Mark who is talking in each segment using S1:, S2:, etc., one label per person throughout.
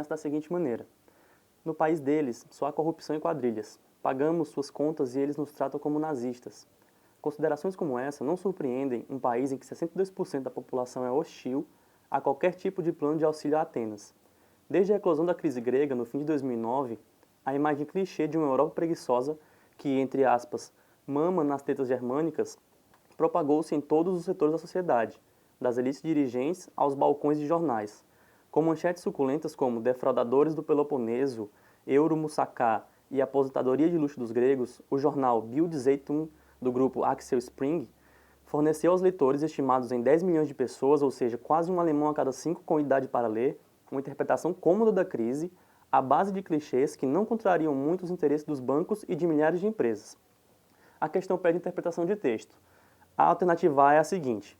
S1: começa da seguinte maneira: no país deles, só há corrupção e quadrilhas. Pagamos suas contas e eles nos tratam como nazistas. Considerações como essa não surpreendem um país em que 62% da população é hostil a qualquer tipo de plano de auxílio a Atenas. Desde a eclosão da crise grega, no fim de 2009, a imagem clichê de uma Europa preguiçosa que, entre aspas, mama nas tetas germânicas, propagou-se em todos os setores da sociedade, das elites dirigentes aos balcões de jornais, com manchetes suculentas como defraudadores do Peloponeso, Euro Moussaka e aposentadoria de luxo dos gregos. O jornal Bild Zeitung, do grupo Axel Spring, forneceu aos leitores, estimados em 10 milhões de pessoas, ou seja, quase um alemão a cada 5 com idade para ler, uma interpretação cômoda da crise, à base de clichês que não contrariam muito os interesses dos bancos e de milhares de empresas. A questão pede interpretação de texto. A alternativa A é a seguinte: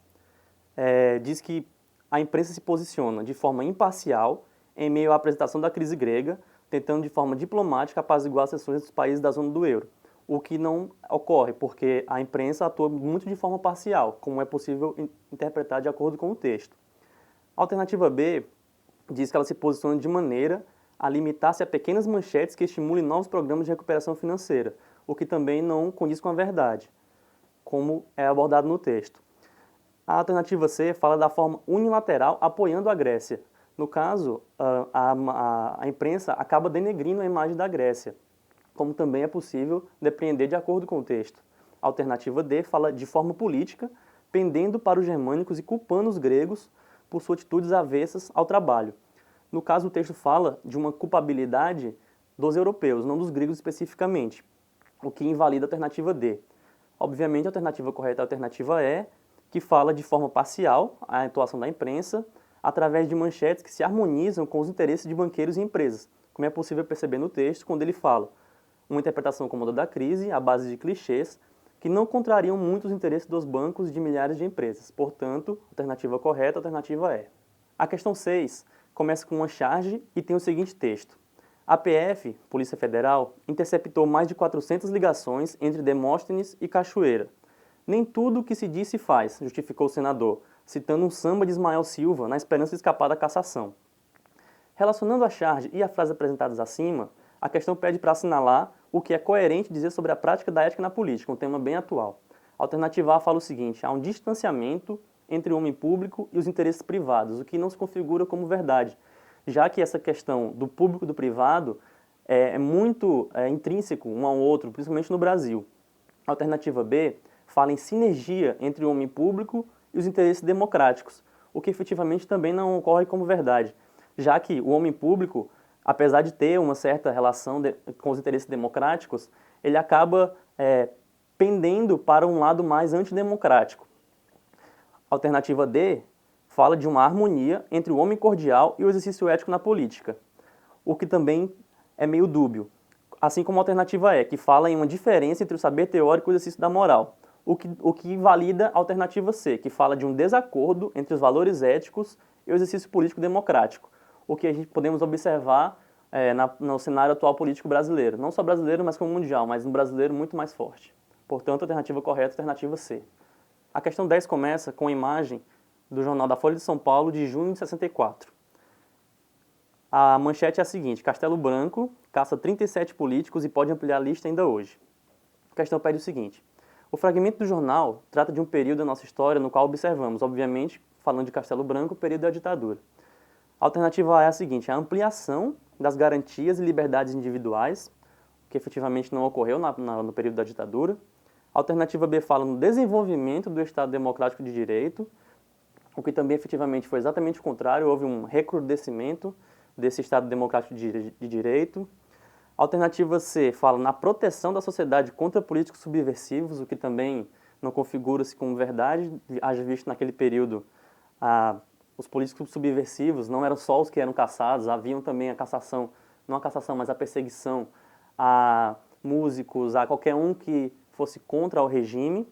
S1: diz que a imprensa se posiciona de forma imparcial em meio à apresentação da crise grega, tentando de forma diplomática apaziguar as seções dos países da zona do euro, o que não ocorre, porque a imprensa atua muito de forma parcial, como é possível interpretar de acordo com o texto. A alternativa B diz que ela se posiciona de maneira a limitar-se a pequenas manchetes que estimulem novos programas de recuperação financeira, o que também não condiz com a verdade, como é abordado no texto. A alternativa C fala da forma unilateral apoiando a Grécia. No caso, a imprensa acaba denegrindo a imagem da Grécia, como também é possível depreender de acordo com o texto. A alternativa D fala de forma política, pendendo para os germânicos e culpando os gregos por suas atitudes avessas ao trabalho. No caso, o texto fala de uma culpabilidade dos europeus, não dos gregos especificamente, o que invalida a alternativa D. Obviamente, a alternativa correta é a alternativa E, que fala de forma parcial a atuação da imprensa através de manchetes que se harmonizam com os interesses de banqueiros e empresas, como é possível perceber no texto quando ele fala uma interpretação cômoda da crise, à base de clichês, que não contrariam muito os interesses dos bancos e de milhares de empresas. Portanto, a alternativa correta, a alternativa E. A questão 6 começa com uma charge e tem o seguinte texto: a PF, Polícia Federal, interceptou mais de 400 ligações entre Demóstenes e Cachoeira. Nem tudo o que se diz se faz, justificou o senador, citando um samba de Ismael Silva na esperança de escapar da cassação. Relacionando a charge e a frase apresentadas acima, a questão pede para assinalar o que é coerente dizer sobre a prática da ética na política, um tema bem atual. A alternativa A fala o seguinte: há um distanciamento entre o homem público e os interesses privados, o que não se configura como verdade, já que essa questão do público e do privado é muito intrínseco um ao outro, principalmente no Brasil. A alternativa B fala em sinergia entre o homem público e os interesses democráticos, o que efetivamente também não ocorre como verdade, já que o homem público, apesar de ter uma certa relação com os interesses democráticos, ele acaba pendendo para um lado mais antidemocrático. A alternativa D fala de uma harmonia entre o homem cordial e o exercício ético na política, o que também é meio dúbio, assim como a alternativa E, que fala em uma diferença entre o saber teórico e o exercício da moral, o que invalida a alternativa C, que fala de um desacordo entre os valores éticos e o exercício político democrático, o que a gente podemos observar no cenário atual político brasileiro, não só brasileiro, mas como mundial, mas no brasileiro muito mais forte. Portanto, a alternativa correta é a alternativa C. A questão 10 começa com a imagem do jornal da Folha de São Paulo de junho de 64. A manchete é a seguinte: Castelo Branco caça 37 políticos e pode ampliar a lista ainda hoje. A questão pede o seguinte: o fragmento do jornal trata de um período da nossa história no qual observamos, obviamente, falando de Castelo Branco, o período da ditadura. A alternativa A é a seguinte: a ampliação das garantias e liberdades individuais, que efetivamente não ocorreu no período da ditadura. A alternativa B fala no desenvolvimento do Estado Democrático de Direito, o que também efetivamente foi exatamente o contrário, houve um recrudescimento desse Estado Democrático de Direito. A alternativa C fala na proteção da sociedade contra políticos subversivos, o que também não configura-se como verdade, haja visto naquele período os políticos subversivos não eram só os que eram caçados, haviam também a cassação, não a cassação, mas a perseguição a músicos, a qualquer um que fosse contra o regime.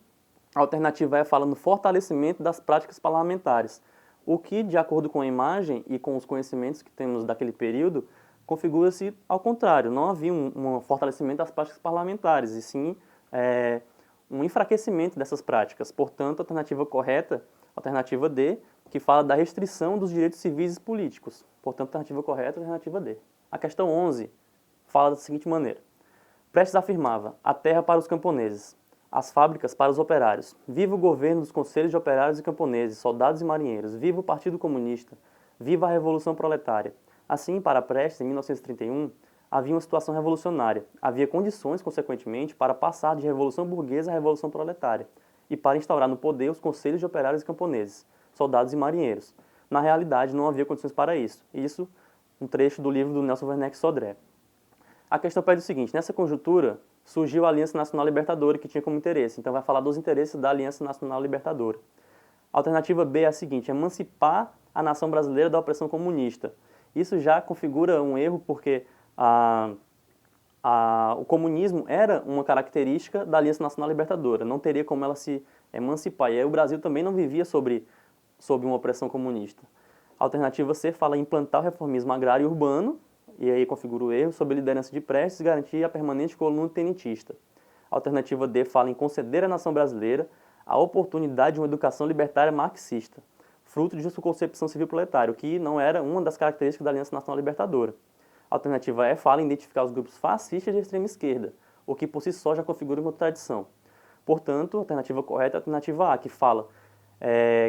S1: A alternativa E fala no fortalecimento das práticas parlamentares, o que, de acordo com a imagem e com os conhecimentos que temos daquele período, configura-se ao contrário, não havia um fortalecimento das práticas parlamentares, e sim um enfraquecimento dessas práticas. Portanto, a alternativa correta, a alternativa D, que fala da restrição dos direitos civis e políticos. Portanto, alternativa correta, alternativa D. A questão 11 fala da seguinte maneira. Prestes afirmava, a terra para os camponeses, as fábricas para os operários. Viva o governo dos conselhos de operários e camponeses, soldados e marinheiros. Viva o Partido Comunista. Viva a Revolução Proletária. Assim, para Prestes, em 1931, havia uma situação revolucionária. Havia condições, consequentemente, para passar de revolução burguesa à revolução proletária e para instaurar no poder os conselhos de operários e camponeses, soldados e marinheiros. Na realidade, não havia condições para isso. Isso, um trecho do livro do Nelson Werneck Sodré. A questão pede o seguinte, nessa conjuntura surgiu a Aliança Nacional Libertadora, que tinha como interesse, então vai falar dos interesses da Aliança Nacional Libertadora. A alternativa B é a seguinte, emancipar a nação brasileira da opressão comunista. Isso já configura um erro porque o comunismo era uma característica da Aliança Nacional Libertadora, não teria como ela se emancipar, e aí o Brasil também não vivia sob uma opressão comunista. A alternativa C fala em implantar o reformismo agrário e urbano, e aí configura o erro, sob a liderança de Prestes, garantir a permanente coluna tenentista. A alternativa D fala em conceder à nação brasileira a oportunidade de uma educação libertária marxista, fruto de sua concepção civil proletária, o que não era uma das características da Aliança Nacional Libertadora. A alternativa E fala em identificar os grupos fascistas de extrema esquerda, o que por si só já configura uma contradição. Portanto, a alternativa correta é a alternativa A, que fala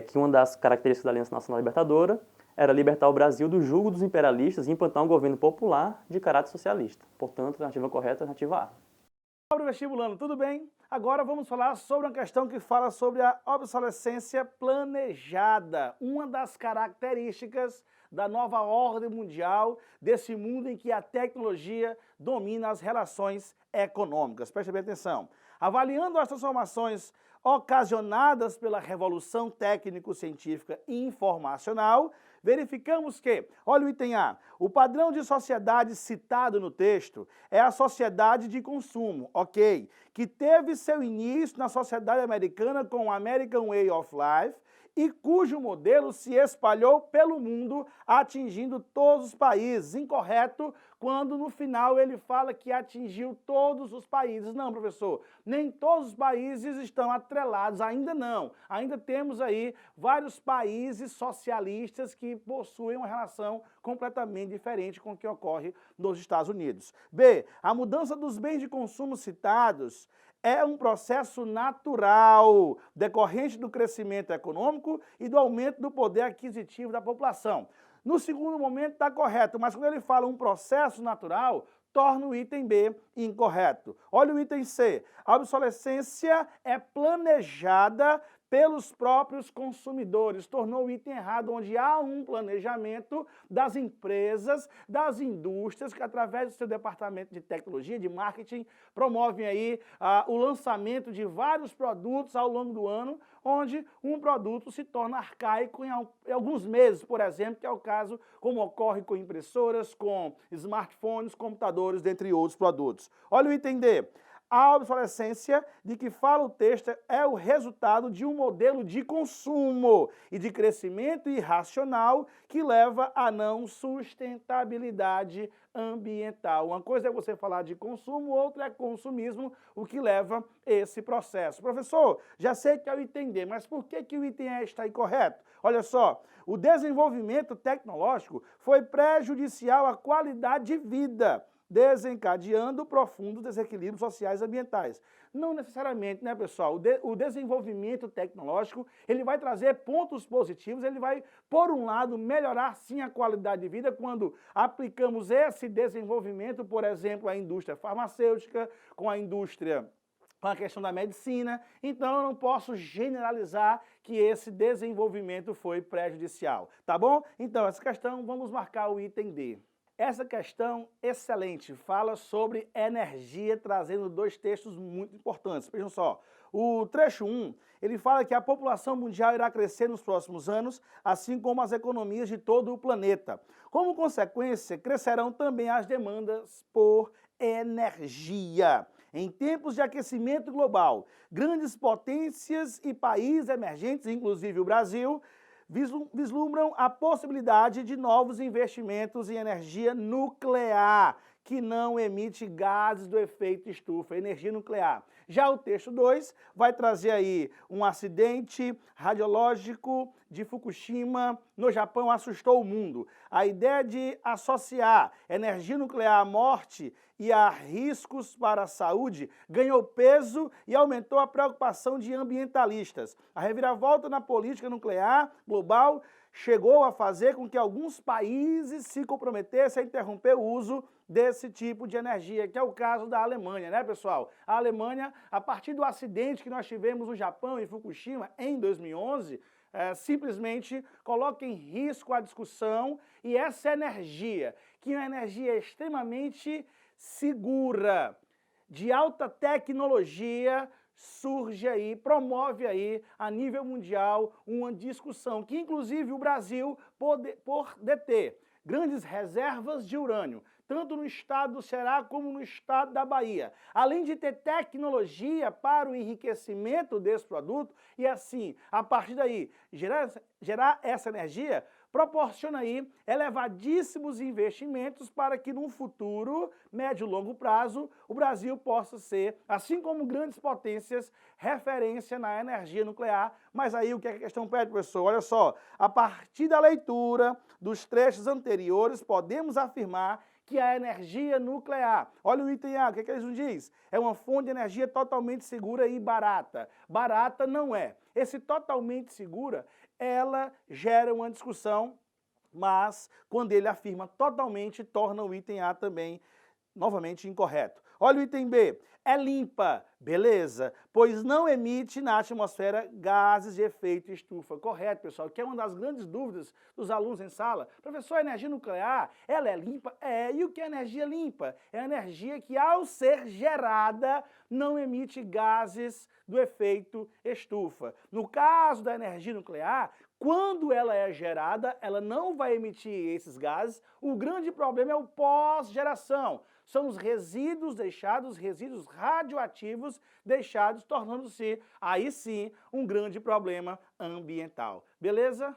S1: que uma das características da Aliança Nacional Libertadora era libertar o Brasil do jugo dos imperialistas e implantar um governo popular de caráter socialista. Portanto, a alternativa correta é a alternativa A.
S2: Pobre vestibulando, tudo bem? Agora vamos falar sobre uma questão que fala sobre a obsolescência planejada, uma das características da nova ordem mundial, desse mundo em que a tecnologia domina as relações econômicas. Preste bem atenção. Avaliando as transformações ocasionadas pela revolução técnico-científica e informacional, verificamos que, olha o item A, o padrão de sociedade citado no texto é a sociedade de consumo, ok, que teve seu início na sociedade americana com o American Way of Life e cujo modelo se espalhou pelo mundo, atingindo todos os países. Incorreto quando no final ele fala que atingiu todos os países. Não, professor, nem todos os países estão atrelados, ainda não. Ainda temos aí vários países socialistas que possuem uma relação completamente diferente com o que ocorre nos Estados Unidos. B, a mudança dos bens de consumo citados é um processo natural, decorrente do crescimento econômico e do aumento do poder aquisitivo da população. No segundo momento está correto, mas quando ele fala um processo natural, torna o item B incorreto. Olha o item C. A obsolescência é planejada pelos próprios consumidores. Tornou o item errado, onde há um planejamento das empresas, das indústrias, que através do seu departamento de tecnologia, de marketing, promovem aí o lançamento de vários produtos ao longo do ano, onde um produto se torna arcaico em alguns meses, por exemplo, que é o caso como ocorre com impressoras, com smartphones, computadores, dentre outros produtos. Olha o item D. A obsolescência de que fala o texto é o resultado de um modelo de consumo e de crescimento irracional que leva à não sustentabilidade ambiental. Uma coisa é você falar de consumo, outra é consumismo, o que leva a esse processo. Professor, já sei que é o item D, mas por que o item E está incorreto? Olha só, o desenvolvimento tecnológico foi prejudicial à qualidade de vida, desencadeando profundos desequilíbrios sociais e ambientais. Não necessariamente, né, pessoal? O desenvolvimento tecnológico, ele vai trazer pontos positivos, ele vai, por um lado, melhorar sim a qualidade de vida quando aplicamos esse desenvolvimento, por exemplo, à indústria farmacêutica, com a indústria, com a questão da medicina. Então eu não posso generalizar que esse desenvolvimento foi prejudicial, tá bom? Então essa questão, vamos marcar o item D. Essa questão, excelente, fala sobre energia, trazendo dois textos muito importantes. Vejam só, o trecho 1, ele fala que a população mundial irá crescer nos próximos anos, assim como as economias de todo o planeta. Como consequência, crescerão também as demandas por energia. Em tempos de aquecimento global, grandes potências e países emergentes, inclusive o Brasil, vislumbram a possibilidade de novos investimentos em energia nuclear, que não emite gases do efeito estufa, energia nuclear. Já o texto 2 vai trazer aí um acidente radiológico de Fukushima, no Japão, assustou o mundo. A ideia de associar energia nuclear à morte e a riscos para a saúde ganhou peso e aumentou a preocupação de ambientalistas. A reviravolta na política nuclear global chegou a fazer com que alguns países se comprometessem a interromper o uso desse tipo de energia, que é o caso da Alemanha, né, pessoal? A Alemanha, a partir do acidente que nós tivemos no Japão, em Fukushima, em 2011, simplesmente coloca em risco a discussão e essa energia, que é uma energia extremamente segura, de alta tecnologia, surge aí, promove aí a nível mundial uma discussão que inclusive o Brasil por deter grandes reservas de urânio, tanto no estado do Ceará como no estado da Bahia, além de ter tecnologia para o enriquecimento desse produto e assim, a partir daí, gerar essa energia, proporciona aí elevadíssimos investimentos para que num futuro, médio e longo prazo, o Brasil possa ser, assim como grandes potências, referência na energia nuclear. Mas aí o que a questão pede, professor? Olha só, a partir da leitura dos trechos anteriores, podemos afirmar que a energia nuclear, olha o item A, o que ele nos diz? É uma fonte de energia totalmente segura e barata. Barata não é. Esse totalmente segura, ela gera uma discussão, mas quando ele afirma totalmente, torna o item A também novamente incorreto. Olha o item B, é limpa, beleza, pois não emite na atmosfera gases de efeito estufa. Correto, pessoal, que é uma das grandes dúvidas dos alunos em sala. Professor, a energia nuclear, ela é limpa? É, e o que é energia limpa? É a energia que, ao ser gerada, não emite gases do efeito estufa. No caso da energia nuclear, quando ela é gerada, ela não vai emitir esses gases. O grande problema é o pós-geração. São os resíduos deixados, resíduos radioativos deixados, tornando-se, aí sim, um grande problema ambiental. Beleza?